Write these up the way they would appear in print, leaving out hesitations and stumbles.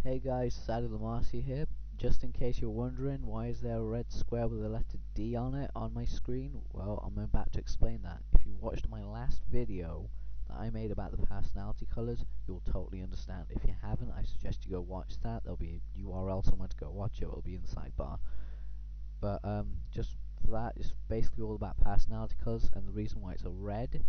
Hey guys, Sadi Lamasi here. Just in case you're wondering why is there a red square with the letter D on it on my screen, well, I'm about to explain that. If you watched my last video that I made about the personality colours, you'll totally understand. If you haven't, I suggest you go watch that. There'll be a URL somewhere to go watch it. It'll be in the sidebar. But just for that, it's basically all about personality colours, and the reason why it's a red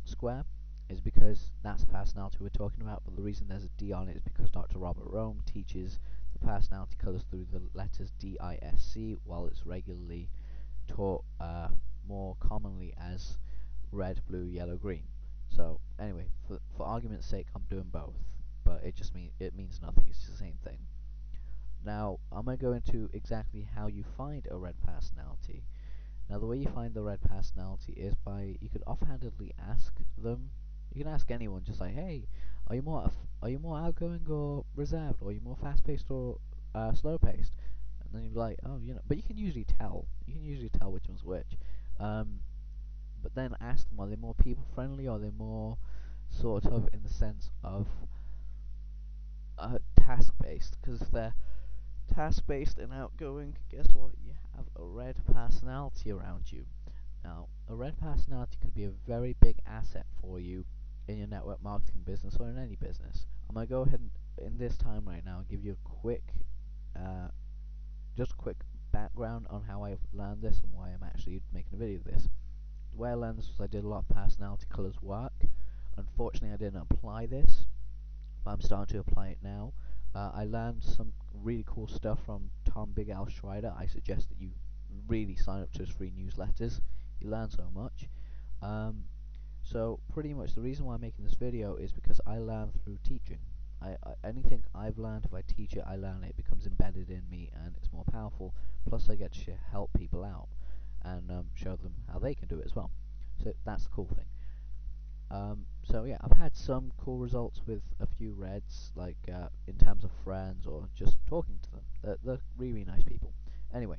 square is because that's the personality we're talking about, but the reason there's a D on it is because Dr. Robert Rome teaches the personality colours through the letters DISC, while it's regularly taught more commonly as red, blue, yellow, green. So anyway, for argument's sake, I'm doing both, but it means nothing. It's the same thing. Now I'm going to go into exactly how you find a red personality. Now the way you find the red personality is by, you could offhandedly ask them. You can ask anyone, just like, hey, are you more outgoing or reserved, or are you more fast-paced or slow-paced? And then you'd be like, oh, but you can usually tell. You can usually tell which one's which. But then ask them, are they more people-friendly, or are they more sort of in the sense of task-based? Because if they're task-based and outgoing, guess what? You have a red personality around you. Now, a red personality could be a very big asset for you in your network marketing business or in any business. I'm going to go ahead and, in this time right now, give you a quick, just a quick background on how I learned this and why I'm actually making a video of this. The way I learned this was I did a lot of personality colours work. Unfortunately, I didn't apply this, but I'm starting to apply it now. I learned some really cool stuff from Tom Big Al Schreider. I suggest that you really sign up to his free newsletters. You learn so much. So pretty much the reason why I'm making this video is because I learn through teaching. Anything I've learned, if I teach it, I learn it. It becomes embedded in me, and it's more powerful. Plus, I get to help people out and show them how they can do it as well. So that's the cool thing. So yeah, I've had some cool results with a few reds, like in terms of friends or just talking to them. They're really nice people. Anyway,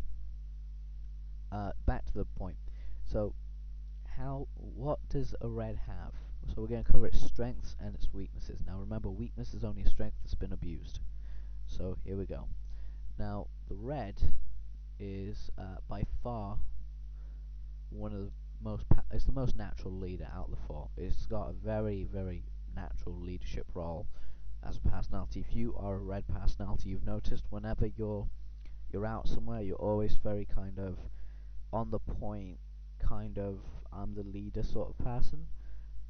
back to the point. So what does a red have? So we're going to cover its strengths and its weaknesses. Now remember, weakness is only a strength that's been abused. So here we go. Now the red is by far one of the it's the most natural leader out of the four. It's got a very, very natural leadership role as a personality. If you are a red personality, you've noticed whenever you're out somewhere, you're always very kind of on the point, kind of I'm the leader sort of person,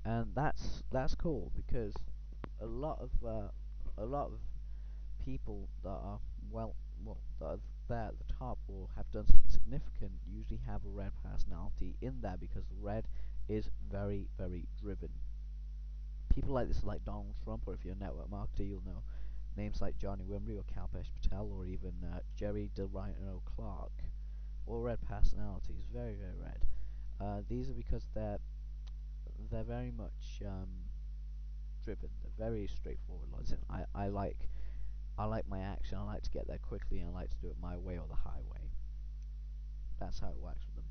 and that's cool because a lot of people that are that are there at the top or have done something significant usually have a red personality in there because the red is very, very driven. People like this are like Donald Trump, or if you're a network marketer, you'll know names like Johnny Wimbrey or Kalpesh Patel or even Jerry DeRino Clark. All red personalities, very, very red. These are because they're very much driven. They're very straightforward. Listen, I like my action. I like to get there quickly, and I like to do it my way or the highway. That's how it works with them.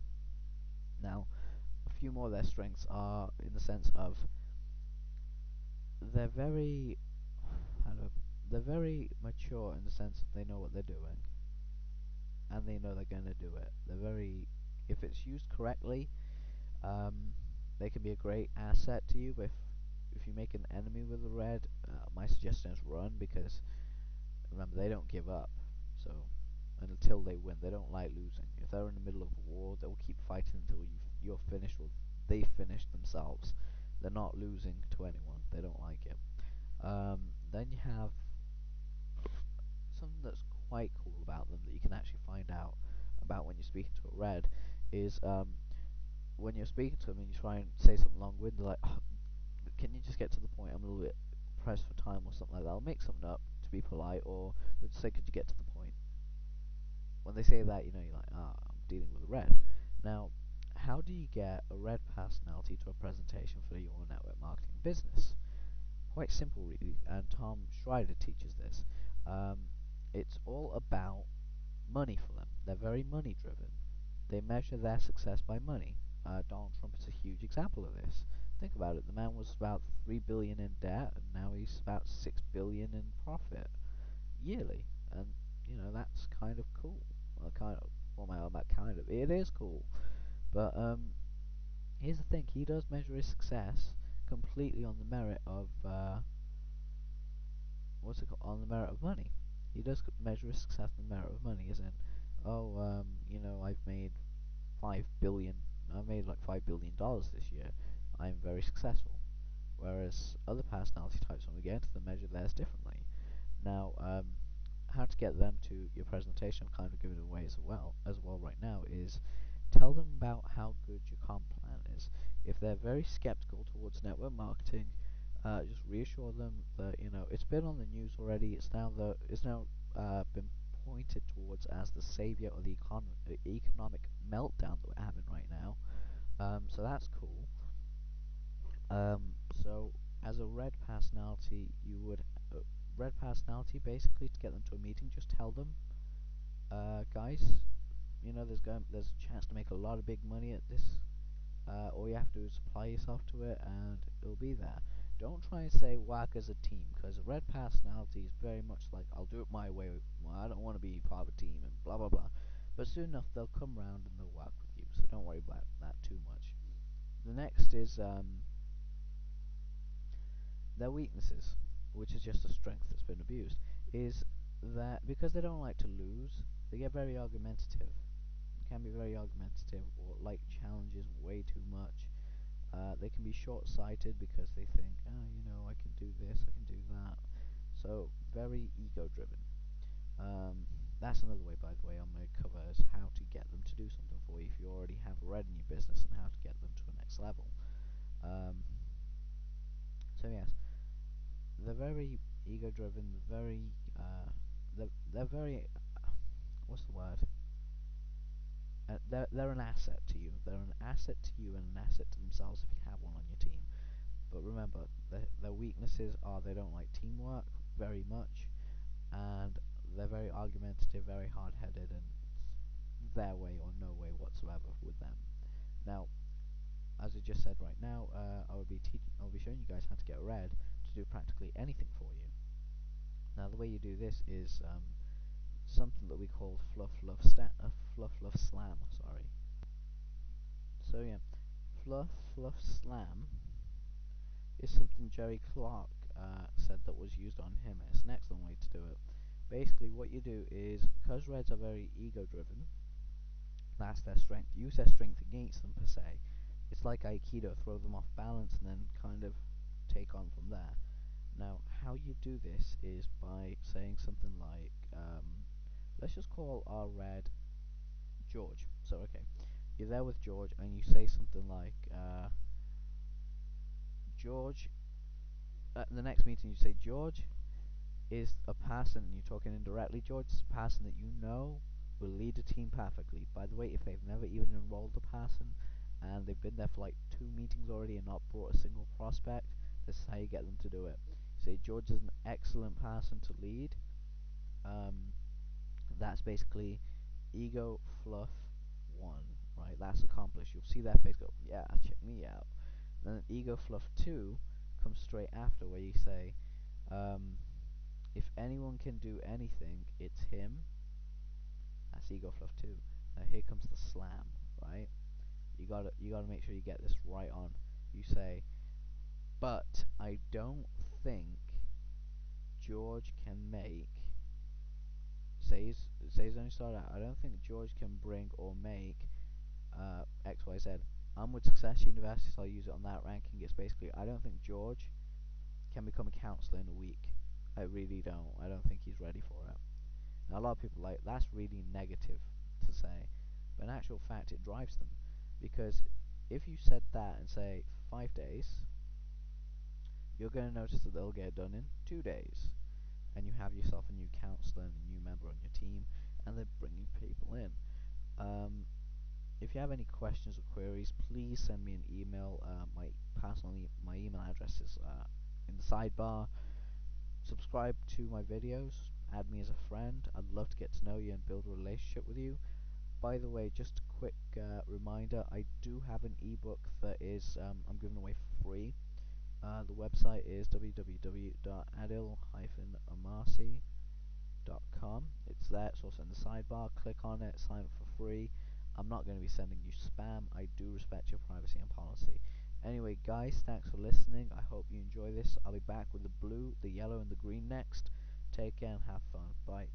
Now, a few more of their strengths are in the sense of they're very they're very mature in the sense of they know what they're doing, and they know they're going to do it. They're very, if it's used correctly, they can be a great asset to you. But if you make an enemy with a red, my suggestion is run, because remember, they don't give up. So until they win, they don't like losing. If they're in the middle of a war, they'll keep fighting until you're finished or they finish themselves. They're not losing to anyone. They don't like it. Then you have something that's quite cool about them that you can actually find out about when you're speaking to a red is when you're speaking to them and you try and say something long-winded, like, oh, can you just get to the point? I'm a little bit pressed for time or something like that. I'll make something up to be polite, or they'll just say, could you get to the point? When they say that, you're like, I'm dealing with a red. Now, how do you get a red personality to a presentation for your network marketing business? Quite simple, really, and Tom Schreider teaches this. It's all about money for them. They're very money driven. They measure their success by money. Donald Trump is a huge example of this. Think about it. The man was about 3 billion in debt, and now he's about 6 billion in profit yearly, and that's kind of cool. Kind of, well, my that kind of it is cool, but here's the thing: he does measure his success completely on the merit of what's it called? On the merit of money. He does measure his success on the merit of money, as in, oh, I've made 5 billion. I made like $5 billion this year. I'm very successful. Whereas other personality types, when we get into them, measure theirs differently. Now, how to get them to your presentation, I'm kind of giving it away as well right now, is tell them about how good your comp plan is. If they're very skeptical towards network marketing, just reassure them that it's been on the news already. It's now been pointed towards as the savior of the economic meltdown that we're having right now. So that's cool. So as a red personality, you would red personality basically to get them to a meeting. Just tell them, guys, there's a chance to make a lot of big money at this. All you have to do is apply yourself to it, and it'll be there. Don't try and say work as a team, because a red personality is very much like, I'll do it my way. Well, I don't want to be part of a team and blah blah blah. But soon enough, they'll come round and they'll work with you. So don't worry about that too much. The next is their weaknesses, which is just a strength that's been abused, is that because they don't like to lose, they get very argumentative. Can be very argumentative or like challenges way too much. They can be short-sighted because they think, oh, I can do this, I can do that. So very ego-driven. That's another way, by the way, I'm going to cover is how to get them to do something for you if you already have red in your business, and how to get them to the next level. So yes, they're very ego-driven. They're very what's the word? They're an asset to you. They're an asset to you and an asset to themselves if you have one on your team. But remember, their weaknesses are they don't like teamwork very much, and they're very argumentative, very hard-headed, and it's their way or no way whatsoever with them. Now, as I just said right now, I'll be showing you guys how to get red to do practically anything for you. Now, the way you do this is something that we call fluff slam. Sorry. So yeah, fluff slam is something Jerry Clark said that was used on him. It's an excellent way to do it. Basically, what you do is, because reds are very ego-driven, that's their strength. Use their strength against them per se. It's like Aikido, throw them off balance and then kind of take on from there. Now, how you do this is by saying something like, let's just call our red George. So, okay, you're there with George and you say something like, George, at the next meeting you say, George is a person, and you're talking indirectly, George is a person that you know will lead a team perfectly. By the way, if they've never even enrolled a person, and they've been there for like 2 meetings already and not brought a single prospect, this is how you get them to do it. You say, George is an excellent person to lead. That's basically ego fluff 1, right? That's accomplished. You'll see their face go, yeah, check me out. Then ego fluff 2 comes straight after, where you say, if anyone can do anything, it's him. That's ego fluff 2. Now here comes the slam, right? You gotta make sure you get this right on. You say, but I don't think George can make. Says only start out. I don't think George can bring or make X Y Z. I'm with Success University, so I'll use it on that ranking. It's basically, I don't think George can become a counselor in a week. I really don't. I don't think he's ready for it. Now, a lot of people like, that's really negative to say, but in actual fact it drives them, because if you said that and say 5 days, you're going to notice that they'll get it done in 2 days, and you have yourself a new counsellor and a new member on your team, and they're bringing people in. If you have any questions or queries, please send me an email. My email address is in the sidebar. Subscribe to my videos, add me as a friend. I'd love to get to know you and build a relationship with you. by the way, just a quick reminder, I do have an ebook that is I'm giving away for free. The website is www.adil-amasi.com. It's there, it's also in the sidebar. Click on it, sign up for free. I'm not going to be sending you spam. I do respect your privacy and policy. Anyway, guys, thanks for listening. I hope you enjoy this. I'll be back with the blue, the yellow, and the green next. Take care and have fun. Bye.